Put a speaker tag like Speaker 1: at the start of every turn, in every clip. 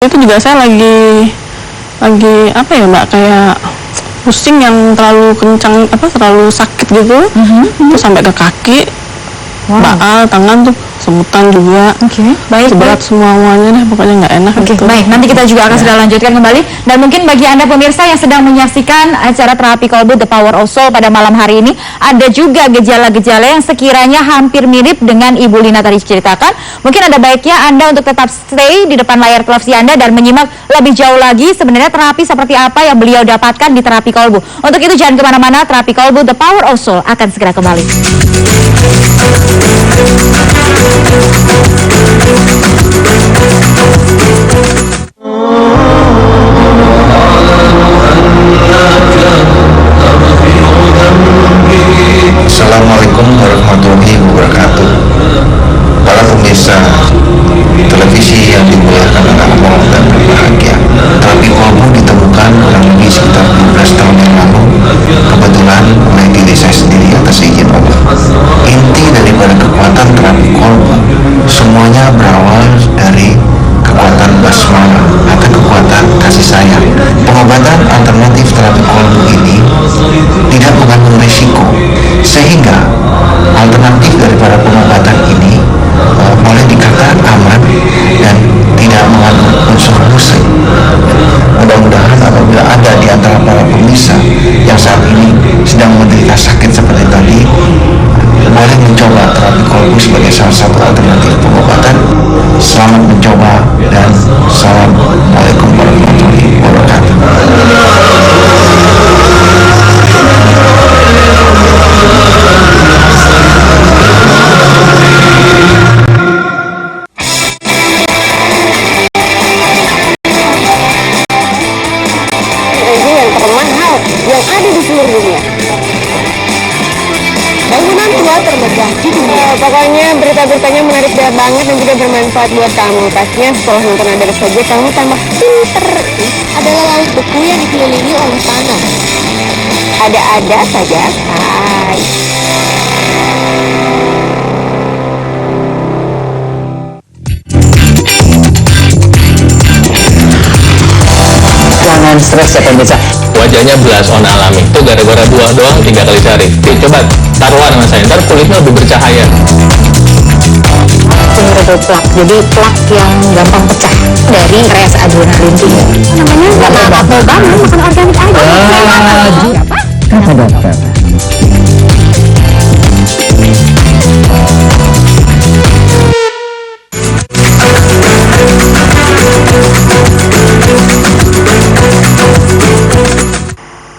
Speaker 1: Itu juga saya lagi apa ya Mbak, kayak pusing yang terlalu kencang, terlalu sakit gitu. Terus sampai ke kaki, baal, tangan tuh semutan juga.
Speaker 2: Baik,
Speaker 1: berat semuanya deh, pokoknya nggak enak gitu.
Speaker 2: Baik, nanti kita juga akan segera lanjutkan kembali. Dan mungkin bagi Anda pemirsa yang sedang menyaksikan acara terapi kolbu The Power of Soul pada malam hari ini, ada juga gejala-gejala yang sekiranya hampir mirip dengan Ibu Lina tadi ceritakan. Mungkin ada baiknya Anda untuk tetap stay di depan layar televisi Anda dan menyimak lebih jauh lagi sebenarnya terapi seperti apa yang beliau dapatkan di terapi kolbu. Untuk itu jangan kemana-mana, terapi kolbu The Power of Soul akan segera kembali.
Speaker 3: Assalamualaikum warahmatullahi wabarakatuh. Para pemirsa televisi yang dimuliakan Allah dan berbahagia, terapi kolbu ditemukan kurang lebih sekitar 12 tahun yang lalu, kebetulan oleh diri saya sendiri atas izin Allah. Inti daripada kekuatan terapi kolbu semuanya berawal dari kekuatan basmalah atau kekuatan kasih sayang. Pengobatan alternatif terapi kolbu ini tidak mengandung risiko, sehingga alternatif daripada pengobatan ini boleh dikatakan aman dan tidak mengandung unsur musrik. Mudah-mudahan apabila ada di antara para pemirsa yang saat ini sedang menderita sakit seperti tadi, boleh mencoba terapi kolbu sebagai salah satu alternatif pengobatan. Selamat mencoba dan Assalamualaikum warahmatullahi wabarakatuh.
Speaker 4: yang ada di seluruh dunia. Bangunan tua termegah di dunia. Pokoknya berita-beritanya menarik banget dan juga bermanfaat buat kamu. Pastinya setelah nonton Ada saja kamu tambah pinter. Adalah laut beku yang dikelilingi oleh tanah. Ada-ada saja. Hai.
Speaker 5: Jangan stres ya pemirsa.
Speaker 6: Wajahnya belasan alami itu gara-gara 2 doang 3 kali sehari. Coba taruhan sama saya, ntar kulitnya lebih bercahaya.
Speaker 2: Double plak, jadi plak yang gampang pecah dari stres adrenalin tinggi. Namanya nggak apa-apa banget, makan organik aja.
Speaker 5: Kata dokter.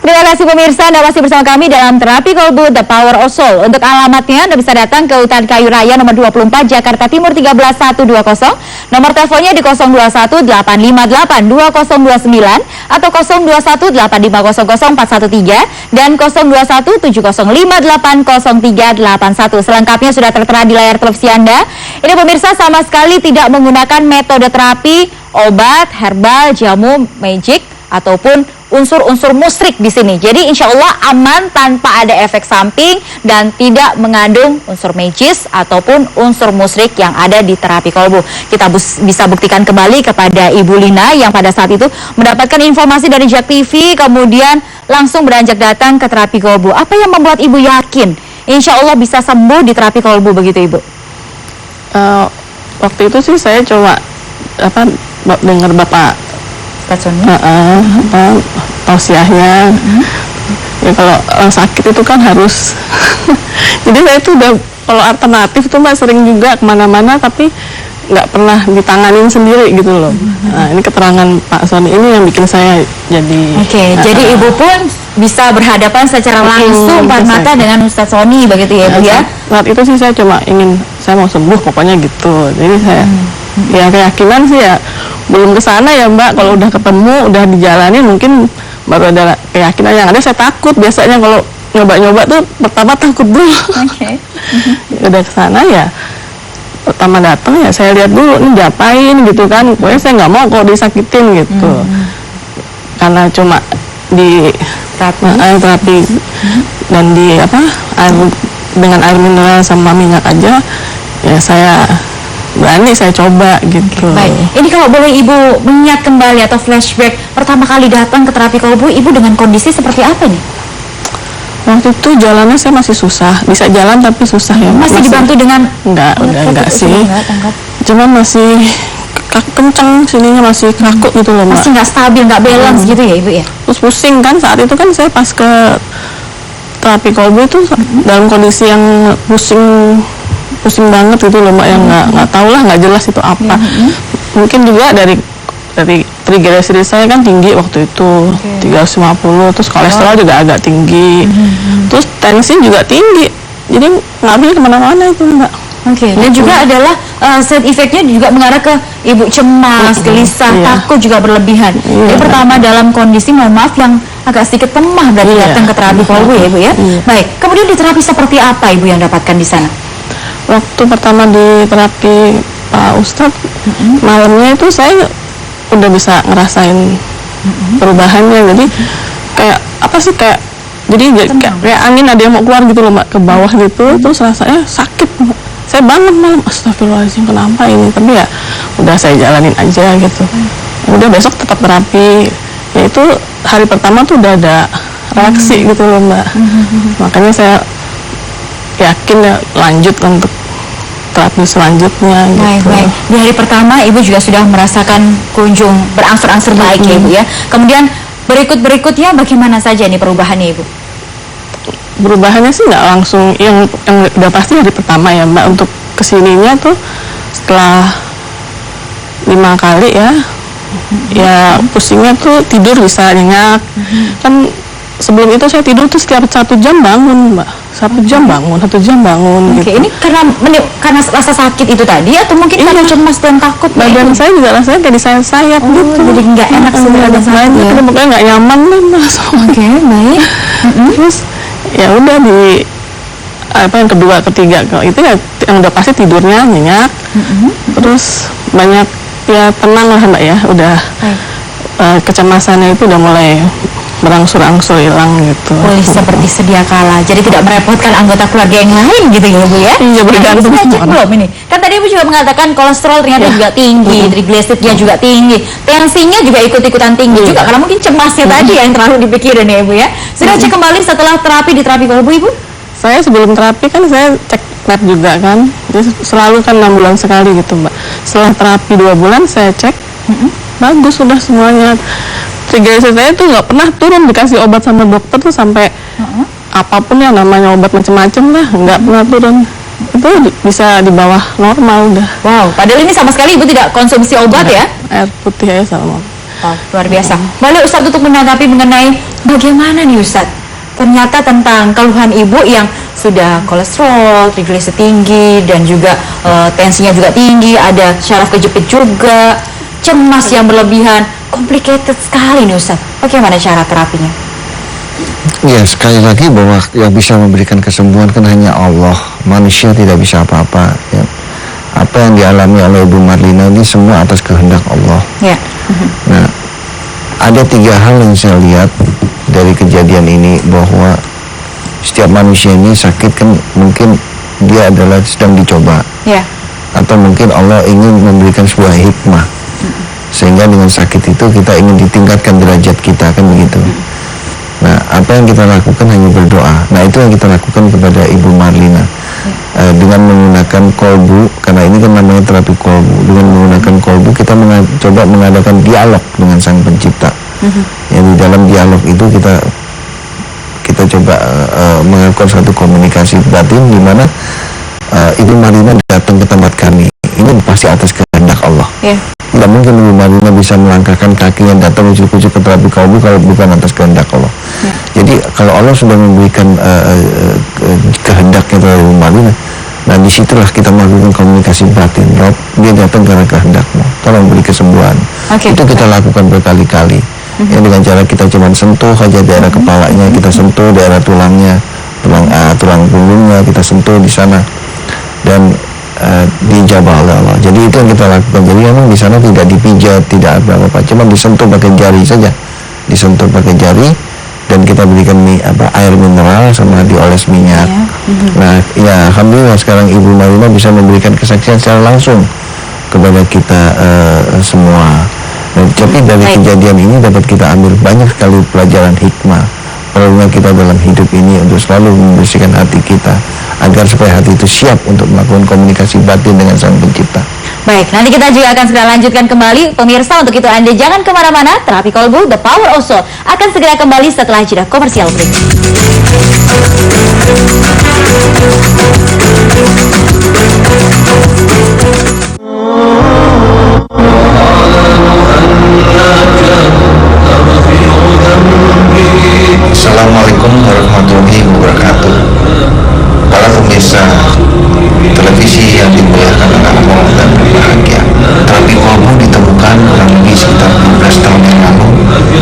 Speaker 2: Terima kasih pemirsa, Anda masih bersama kami dalam terapi kolbu The Power of Soul. Untuk alamatnya Anda bisa datang ke Hutan Kayu Raya nomor 24 Jakarta Timur 13120. Nomor teleponnya di 0218582029 atau 0218500413 dan 021705880381. Selengkapnya sudah tertera di layar televisi Anda. Ini pemirsa sama sekali tidak menggunakan metode terapi, obat, herbal, jamu, magic ataupun unsur-unsur musrik di sini. Jadi insya Allah aman tanpa ada efek samping dan tidak mengandung unsur magis ataupun unsur musrik yang ada di terapi kolbu. Kita bisa buktikan kembali kepada Ibu Lina yang pada saat itu mendapatkan informasi dari JAK TV, kemudian langsung beranjak datang ke terapi kolbu. Apa yang membuat Ibu yakin insya Allah bisa sembuh di terapi kolbu begitu Ibu?
Speaker 1: Waktu itu sih saya coba dengar Bapak tausiahnya. Ya kalau sakit itu kan harus jadi saya itu udah kalau alternatif tuh Mbak sering juga kemana-mana tapi nggak pernah ditanganin sendiri gitu loh. Nah, ini keterangan Pak Sony ini yang bikin saya jadi
Speaker 2: jadi Ibu pun bisa berhadapan secara langsung empat mata dengan Ustadz Sony begitu ya Ibu ya?
Speaker 1: Saat itu sih saya cuma saya mau sembuh pokoknya gitu. Jadi saya ya keyakinan sih ya belum ke sana ya Mbak. Kalau udah ketemu, udah dijalani mungkin baru ada keyakinan. Yang ada saya takut biasanya kalau nyoba-nyoba tuh pertama takut dulu. Udah ke sana ya pertama datang ya saya lihat dulu ini diapain gitu kan. Pokoknya saya nggak mau kalau disakitin gitu. Karena cuma di terapi dan di dengan air mineral sama minyak aja ya saya berani saya coba gitu.
Speaker 2: Baik, ini kalau boleh Ibu mengingat kembali atau flashback pertama kali datang ke terapi kolbu, Ibu dengan kondisi seperti apa nih?
Speaker 1: Waktu itu jalannya saya masih susah, bisa jalan tapi susah ya.
Speaker 2: Masih dibantu dengan
Speaker 1: Enggak, udah enggak sih.
Speaker 2: Tangkap.
Speaker 1: Cuma masih kenceng sininya, masih kaku gitu loh, Mbak.
Speaker 2: Masih nggak stabil, nggak balance gitu ya Ibu ya?
Speaker 1: Terus pusing kan, saat itu kan saya pas ke terapi kolbu itu dalam kondisi yang pusing banget gitu loh, Mbak, yang nggak tahu lah, nggak jelas itu apa. Mungkin juga dari triglycerida saya kan tinggi waktu itu, 350, terus kolesterol juga agak tinggi, terus tensi juga tinggi, jadi ngambil kemana-mana itu, Mbak.
Speaker 2: Oke, dan juga adalah side effect-nya juga mengarah ke Ibu cemas, gelisah,
Speaker 1: Iya.
Speaker 2: takut juga berlebihan. Jadi pertama dalam kondisi, mohon maaf, yang agak sedikit lemah berarti
Speaker 1: Iya.
Speaker 2: datang ke terapi kolbu ya Ibu ya. Baik, kemudian di terapi seperti apa Ibu yang dapatkan di sana?
Speaker 1: Waktu pertama di terapi Pak Ustadz, malamnya itu saya udah bisa ngerasain perubahannya, jadi kayak apa sih, jadi kayak angin ada yang mau keluar gitu loh, Mbak, ke bawah gitu, terus rasanya sakit, Mbak. Saya bangun malam, astagfirullahaladzim, kenapa ini, tapi ya udah saya jalanin aja gitu. Udah besok tetap terapi, ya itu hari pertama tuh udah ada reaksi gitu loh, Mbak. Makanya saya yakin ya lanjut untuk terapi selanjutnya gitu.
Speaker 2: Baik. Di hari pertama Ibu juga sudah merasakan kunjung berangsur-angsur baik ya Ibu ya. Kemudian berikutnya bagaimana saja nih perubahannya Ibu?
Speaker 1: Perubahannya sih nggak langsung, yang udah pasti hari pertama ya, Mbak. Untuk kesininya tuh setelah 5 kali ya pusingnya tuh tidur bisa nyenyak. Kan sebelum itu saya tidur tuh setiap 1 jam bangun, Mbak. 1 jam bangun, 1 jam bangun.
Speaker 2: Oke,
Speaker 1: Gitu.
Speaker 2: ini karena rasa sakit itu tadi atau mungkin karena cemas dan takut nih,
Speaker 1: Badan
Speaker 2: Ibu?
Speaker 1: saya juga rasanya kayak disayap-sayap gitu.
Speaker 2: Jadi nggak enak sih badan sakit
Speaker 1: Banyak,
Speaker 2: ya.
Speaker 1: pokoknya nggak nyaman lah, Mbak.
Speaker 2: Oke, baik.
Speaker 1: Terus ya udah di yang kedua, ketiga itu ya yang udah pasti tidurnya nyenyak. Terus banyak ya tenang lah, Mbak ya. Udah kecemasannya itu udah mulai berangsur-angsur hilang gitu.
Speaker 2: Pulih seperti sedia kala. Jadi tidak merepotkan anggota keluarga yang lain gitu ya Bu ya.
Speaker 1: Iya, bergantung
Speaker 2: Nah,
Speaker 1: sama
Speaker 2: cek
Speaker 1: orang.
Speaker 2: belum ini. Kan tadi Ibu juga mengatakan kolesterol ternyata juga tinggi, triglyceridnya juga tinggi, tensinya juga ikut-ikutan tinggi juga karena mungkin cemasnya tadi yang terlalu dipikirin ya Ibu ya. Sudah cek kembali setelah terapi di terapi kolbu Ibu?
Speaker 1: Saya sebelum terapi kan saya cek lab juga kan. Jadi selalu kan 6 bulan sekali gitu, Mbak. Setelah terapi 2 bulan saya cek, bagus sudah semuanya. Triglycerida saya tuh nggak pernah turun, dikasih obat sama dokter tuh sampai apapun yang namanya obat macam-macam lah, nggak pernah turun. Itu bisa di bawah normal udah.
Speaker 2: Wow, padahal ini sama sekali Ibu tidak konsumsi obat ya?
Speaker 1: Air putih aja sama.
Speaker 2: Oh, luar biasa. Boleh Ustadz untuk menanggapi mengenai bagaimana nih Ustadz? Ternyata tentang keluhan Ibu yang sudah kolesterol, triglycerida tinggi, dan juga tensinya juga tinggi, ada syaraf kejepit juga, cemas yang berlebihan, complicated sekali nih Ustadz. Bagaimana cara terapinya?
Speaker 3: Ya, sekali lagi bahwa yang bisa memberikan kesembuhan kan hanya Allah. Manusia tidak bisa apa-apa. Ya. Apa yang dialami oleh Ibu Marlina ini semua atas kehendak Allah.
Speaker 2: Ya.
Speaker 3: Nah, ada 3 hal yang saya lihat dari kejadian ini, bahwa setiap manusia ini sakit kan mungkin dia adalah sedang dicoba,
Speaker 2: Ya.
Speaker 3: atau mungkin Allah ingin memberikan sebuah hikmah, sehingga dengan sakit itu kita ingin ditingkatkan derajat kita, kan begitu. Nah, apa yang kita lakukan hanya berdoa. Nah, itu yang kita lakukan kepada Ibu Marlina dengan menggunakan kolbu, karena ini kan namanya terapi kolbu. Dengan menggunakan kolbu kita coba mengadakan dialog dengan Sang Pencipta. Yang di dalam dialog itu kita coba melakukan suatu komunikasi batin, di mana Ibu Marlina datang ke tempat kami. Ini pasti atas kehendak Allah.
Speaker 2: Ya.
Speaker 3: Tidak mungkin Ibu Marlina bisa melangkahkan kakinya datang ujuk-ujuk ke terapi kolbu kalau bukan atas kehendak Allah. Jadi kalau Allah sudah memberikan kehendaknya terhadap Ibu Marlina, nah disitulah kita melakukan komunikasi batin. Rob, dia datang karena kehendakmu, tolong beri kesembuhan. Itu kita lakukan berkali-kali. Ya, dengan cara kita cuma sentuh aja daerah kepalanya, kita sentuh daerah tulangnya, tulang punggungnya, kita sentuh di sana, dan dijabah oleh Allah. Jadi itu yang kita lakukan. Jadi memang di sana tidak dipijat, tidak apa-apa, cuma disentuh pakai jari saja, disentuh pakai jari, dan kita berikan air mineral sama dioles minyak. Nah, ya alhamdulillah sekarang Ibu Marlina bisa memberikan kesaksian secara langsung kepada kita semua. Tapi dari kejadian ini dapat kita ambil banyak sekali pelajaran hikmah. Perlunya kita dalam hidup ini untuk selalu membersihkan hati kita agar supaya hati itu siap untuk melakukan komunikasi batin dengan Sang Pencipta.
Speaker 2: Baik, nanti kita juga akan segera lanjutkan kembali. Pemirsa, untuk itu Anda jangan kemana-mana. Terapi Kolbu, The Power of Soul akan segera kembali setelah jeda komersial berikut.
Speaker 3: Assalamualaikum warahmatullahi wabarakatuh. Para pemirsa televisi yang dimuliakan oleh Allah dan berbahagia, terapi kolbu ditemukan kurang lebih sekitar 12 tahun yang lalu,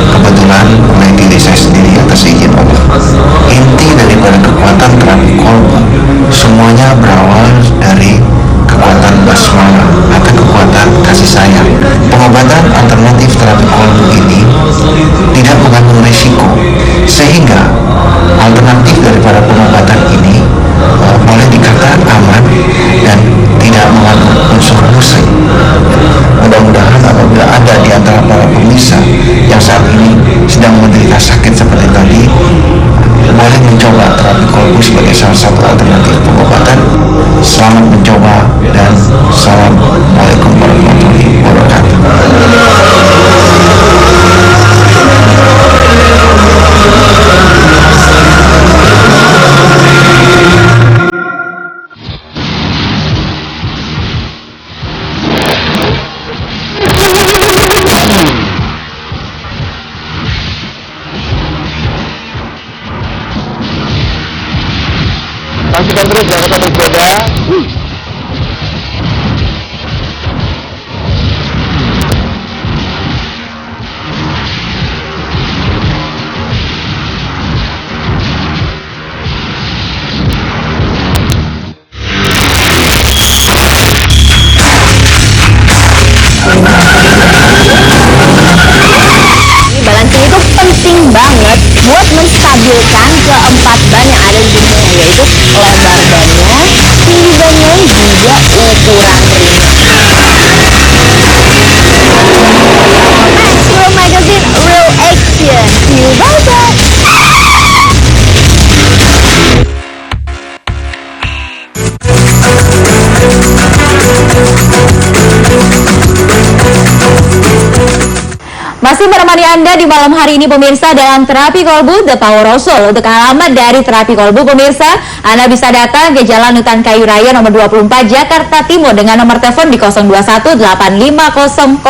Speaker 3: kebetulan oleh diri saya sendiri atas izin Allah. Inti daripada kekuatan terapi kolbu semuanya berawal dari kekuatan basmalah atau kekuatan kasih sayang. Pengobatan alternatif terapi kolbu ini tidak mengandung risiko, sehingga alternatif daripada pengobatan ini boleh dikatakan aman dan tidak mengandung unsur musik. Mudah-mudahan apabila ada di antara para pemirsa yang saat ini sedang menderita sakit seperti tadi, boleh mencoba terapi kolbu sebagai salah satu alternatif pengobatan. Selamat mencoba dan Assalamualaikum warahmatullahi wabarakatuh.
Speaker 6: Saksikan terus Jakarta Bersepeda.
Speaker 4: Balancing itu penting banget buat menstabilkan keempat ban yang ada di dunia, yaitu lebar bannya, tinggi bannya, juga ukuran rimnya. Maxwell Magazine Real Action, see you later.
Speaker 2: Masih menemani Anda di malam hari ini pemirsa dalam Terapi Kolbu The Power of Soul. Untuk alamat dari Terapi Kolbu pemirsa, Anda bisa datang ke Jalan Hutan Kayu Raya nomor 24 Jakarta Timur dengan nomor telepon di 0218500413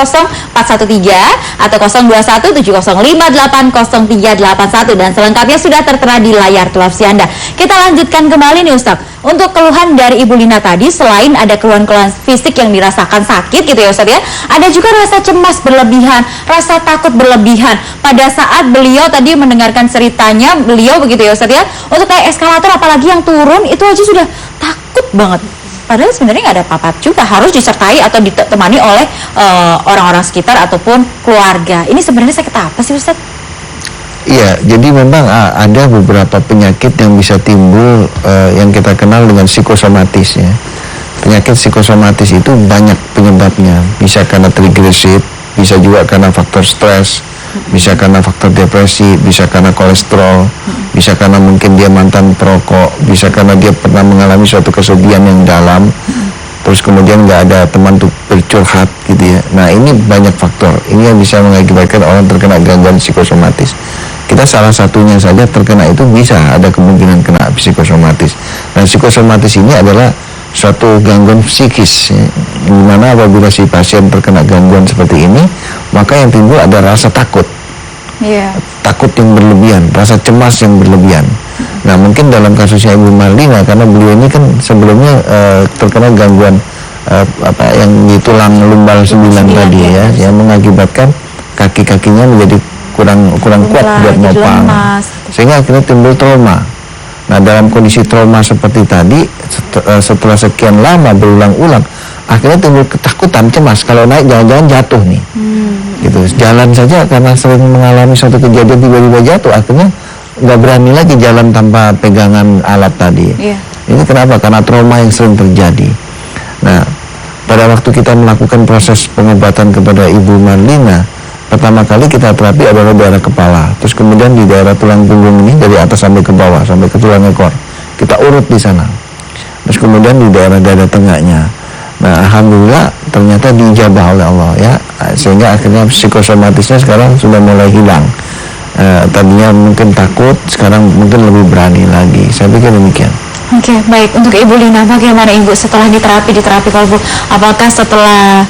Speaker 2: atau 0217058031 dan selengkapnya sudah tertera di layar televisi Anda. Kita lanjutkan kembali nih Ustaz. Untuk keluhan dari Ibu Lina tadi, selain ada keluhan-keluhan fisik yang dirasakan sakit gitu ya Ustaz ya, ada juga rasa cemas berlebihan, rasa takut berlebihan. Pada saat beliau tadi mendengarkan ceritanya beliau begitu ya Ustaz ya, untuk kayak eskalator apalagi yang turun itu aja sudah takut banget. Padahal sebenarnya nggak ada apa-apa juga, harus disertai atau ditemani oleh orang-orang sekitar ataupun keluarga. Ini sebenarnya sakit apa sih Ustaz?
Speaker 3: Iya, jadi memang ada beberapa penyakit yang bisa timbul yang kita kenal dengan psikosomatis ya. Penyakit psikosomatis itu banyak penyebabnya. Bisa karena triglycerid, bisa juga karena faktor stres, bisa karena faktor depresi, bisa karena kolesterol, bisa karena mungkin dia mantan perokok, bisa karena dia pernah mengalami suatu kesedihan yang dalam, terus kemudian nggak ada teman untuk bercurhat gitu ya. Nah ini banyak faktor, ini yang bisa mengakibatkan orang terkena gangguan psikosomatis. Kita salah satunya saja terkena itu bisa ada kemungkinan kena psikosomatis. Nah psikosomatis ini adalah suatu gangguan psikis ya, dimana apabila si pasien terkena gangguan seperti ini, maka yang timbul ada rasa takut, takut yang berlebihan, rasa cemas yang berlebihan. Nah mungkin dalam kasusnya Ibu Marlina, karena beliau ini kan sebelumnya terkena gangguan yang di tulang lumbal 9 tadi ya, yang mengakibatkan kaki-kakinya menjadi kurang kuat buat nopang, sehingga akhirnya timbul trauma. Nah dalam kondisi trauma seperti tadi, setelah sekian lama berulang-ulang, akhirnya timbul ketakutan, cemas kalau naik jangan-jangan jatuh nih, gitu. Jalan saja karena sering mengalami suatu kejadian tiba-tiba jatuh, akhirnya nggak berani lagi jalan tanpa pegangan alat tadi. Ini kenapa? Karena trauma yang sering terjadi. Nah pada waktu kita melakukan proses pengobatan kepada Ibu Marlina, pertama kali kita terapi adalah daerah kepala, terus kemudian di daerah tulang punggung ini dari atas sampai ke bawah sampai ke tulang ekor kita urut di sana, terus kemudian di daerah dada tengahnya. Nah, alhamdulillah ternyata diijabah oleh Allah ya, sehingga akhirnya psikosomatisnya sekarang sudah mulai hilang. Tadinya mungkin takut, sekarang mungkin lebih berani lagi. Saya pikir demikian.
Speaker 2: Oke, baik. Untuk Ibu Lina, bagaimana Ibu setelah diterapi kolbu? Apakah setelah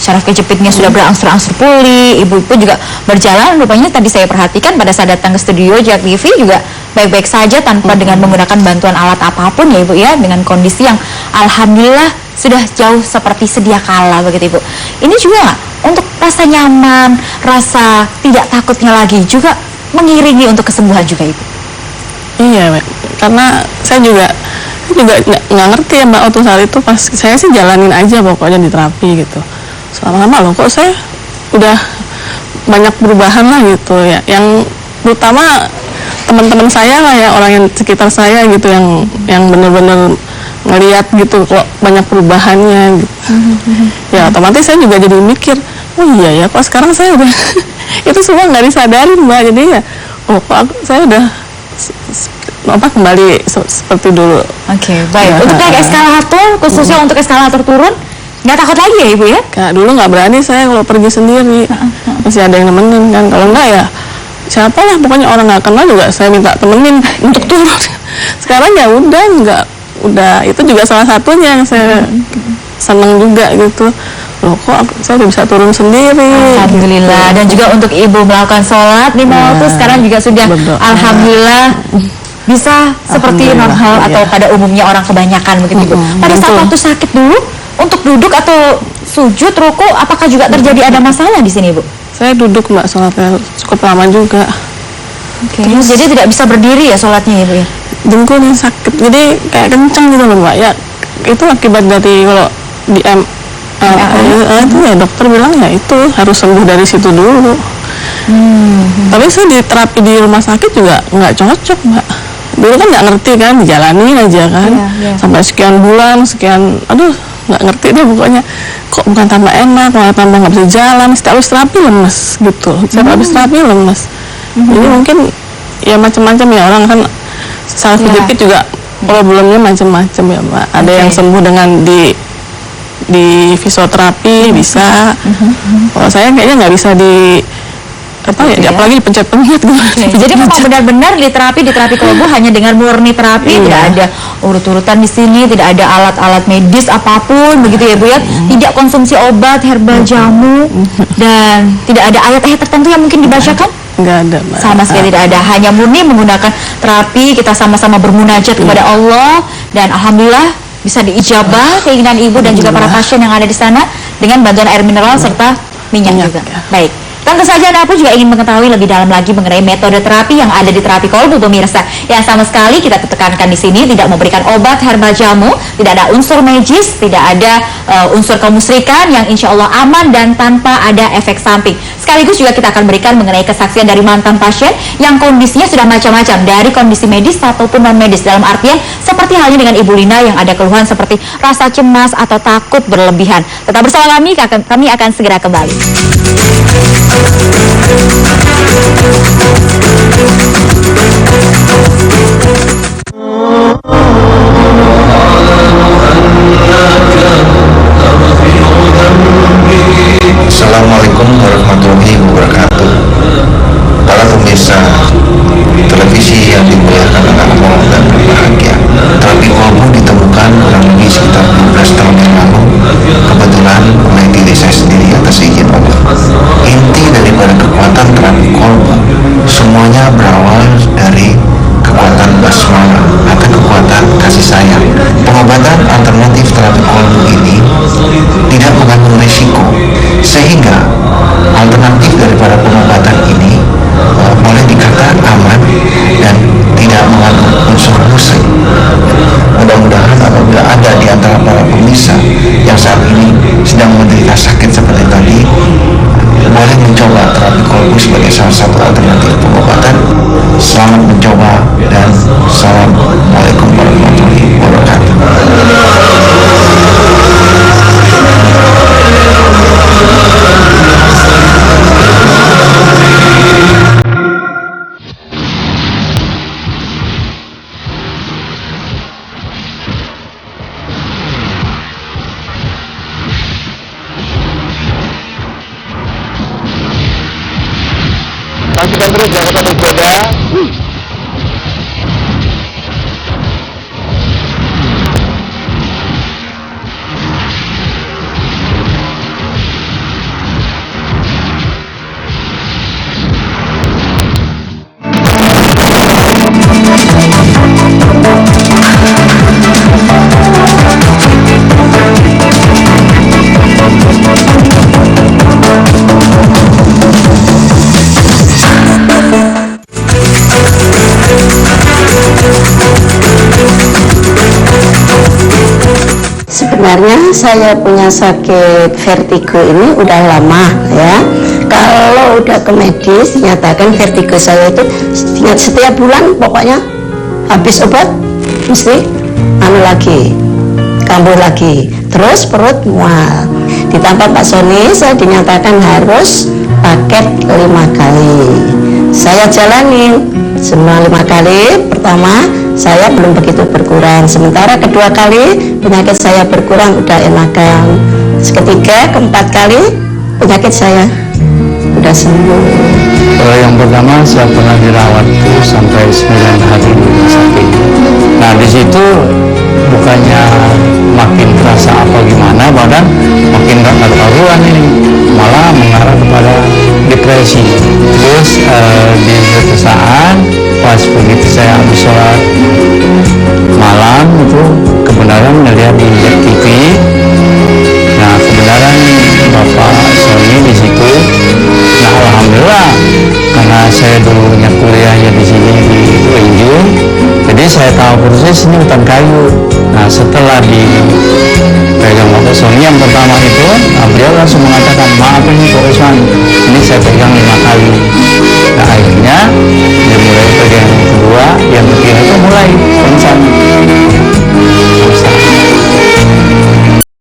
Speaker 2: syaraf kejepitnya sudah berangsur-angsur pulih, Ibu pun juga berjalan? Rupanya tadi saya perhatikan pada saat datang ke studio JAK TV juga baik-baik saja tanpa dengan menggunakan bantuan alat apapun ya Ibu ya, dengan kondisi yang alhamdulillah sudah jauh seperti sedia kala begitu Ibu. Ini juga nggak untuk rasa nyaman, rasa tidak takutnya lagi juga mengiringi untuk kesembuhan juga Ibu?
Speaker 1: Iya, Mbak. Karena saya juga nggak ngerti ya Mbak, waktu saat itu pas saya sih jalanin aja pokoknya di terapi gitu. Selama-lama loh kok saya udah banyak perubahan lah gitu ya. Yang terutama teman-teman saya lah ya, orang yang sekitar saya gitu yang benar-benar ngelihat gitu kok banyak perubahannya gitu. Ya otomatis saya juga jadi mikir, oh iya ya kok sekarang saya udah itu semua nggak disadarin Mbak. Jadi ya kok saya udah kembali seperti dulu.
Speaker 2: Oke, baik. Ya, untuk naik eskalator, khususnya untuk eskalator turun, nggak takut lagi ya Ibu ya?
Speaker 1: Dulu nggak berani saya kalau pergi sendiri, masih ada yang nemenin kan. Kalau enggak ya siapa lah, pokoknya orang nggak kenal juga saya minta temenin untuk turun. Sekarang ya udah itu juga salah satunya yang saya seneng juga gitu. Loh kok saya udah bisa turun sendiri.
Speaker 2: Alhamdulillah gitu. Dan juga untuk Ibu melakukan sholat 5 waktu sekarang juga sudah berdoa. Alhamdulillah bisa seperti normal atau pada umumnya orang kebanyakan begitu Ibu. Pada saat waktu sakit dulu untuk duduk atau sujud ruku apakah juga terjadi ada masalah di sini Ibu?
Speaker 1: Saya duduk Mbak, sholatnya cukup lama juga.
Speaker 2: Terus, jadi tidak bisa berdiri ya sholatnya Ibu ya?
Speaker 1: Dengkulnya sakit, jadi kayak kenceng gitu loh Mbak. Ya itu akibat dari kalau di itu ya dokter bilang ya itu harus sembuh dari situ dulu. Tapi saya di terapi di rumah sakit juga nggak cocok Mbak. Dulu kan nggak ngerti kan, dijalanin aja kan, sampai sekian bulan, nggak ngerti deh pokoknya. Kok bukan tambah enak, malah tambah nggak bisa jalan. Setiap habis terapi lemes gitu, setiap habis terapi lemes. Jadi mungkin ya macam-macam ya, orang kan saraf kejepit juga problemnya macam-macam ya Mbak. Ada yang sembuh dengan di fisioterapi bisa. Kalau saya kayaknya nggak bisa apalagi dipencet-pencet gitu.
Speaker 2: Jadi memang benar-benar di terapi kolbu hanya dengan murni terapi, tidak ada urut-urutan di sini, tidak ada alat-alat medis apapun begitu ya Bu ya. Tidak konsumsi obat, herbal, jamu dan tidak ada ayat-ayat tertentu yang mungkin dibacakan?
Speaker 1: Nggak ada Mbak.
Speaker 2: Sama sekali tidak ada, hanya murni menggunakan terapi, kita sama-sama bermunajat kepada Allah dan alhamdulillah bisa diijabah keinginan Ibu dan juga para pasien yang ada di sana dengan bantuan air mineral serta minyak juga. Baik. Tentu saja Anda pun juga ingin mengetahui lebih dalam lagi mengenai metode terapi yang ada di terapi kolbu pemirsa. Yang sama sekali kita tekankan di sini tidak memberikan obat herbal jamu, tidak ada unsur magis, tidak ada unsur kemusyrikan yang insya Allah aman dan tanpa ada efek samping. Sekaligus juga kita akan berikan mengenai kesaksian dari mantan pasien yang kondisinya sudah macam-macam, dari kondisi medis ataupun non medis, dalam artian seperti halnya dengan Ibu Lina yang ada keluhan seperti rasa cemas atau takut berlebihan. Tetap bersama kami akan segera kembali.
Speaker 3: Assalamualaikum warahmatullahi wabarakatuh. Para pemirsa televisi yang dimuliakan oleh Allah dan berbahagia, terapi kolbu ditemukan kurang lebih sekitar 12 tahun yang lalu, kebetulan oleh diri saya sendiri atas izin Allah. Inti daripada kekuatan terapi kolbu semuanya berawal dari kekuatan basmalah atau kekuatan kasih sayang. Pengobatan alternatif terapi kolbu ini tidak mengandung risiko, sehingga alternatif daripada pengobatan ini boleh dikatakan aman dan tidak mengandung unsur musik. Mudah-mudahan apabila ada di antara para pemirsa yang saat ini sedang menderita sakit seperti tadi, boleh mencoba terapi kolbu sebagai salah satu alternatif pengobatan. Selamat mencoba dan assalamualaikum warahmatullahi wabarakatuh.
Speaker 7: saksikan terus Jakarta Bersepeda.
Speaker 8: Sebenarnya saya punya sakit vertigo ini udah lama ya. Kalau udah ke medis dinyatakan vertigo saya itu setiap bulan pokoknya habis obat mesti kambuh lagi, terus perut mual. Ditambah Pak Sony saya dinyatakan harus paket 5 kali. Saya jalanin semua 5 kali. Pertama saya belum begitu berkurang, sementara kedua kali penyakit saya berkurang, udah enakan. Ketiga, keempat kali penyakit saya udah sembuh.
Speaker 7: Yang pertama saya pernah dirawat tuh sampai 9 hari di rumah sakit. Nah di situ bukannya makin terasa apa gimana, badan makin gak karu-karuan ini, malah mengarah kepada depresi. Terus di suatu saat pas begitu saya habis sholat malam itu kebenaran melihat di TV. Nah kebenaran Bapak Sony di situ. Nah alhamdulillah karena saya dulunya kuliahnya di sini di UNJ, jadi saya tahu proses ini hutan kayu. Nah setelah dipegang Bapak Sony yang pertama itu, beliau langsung mengatakan, maaf ini Pak Usman, ini saya pegang 5 kali. Nah akhirnya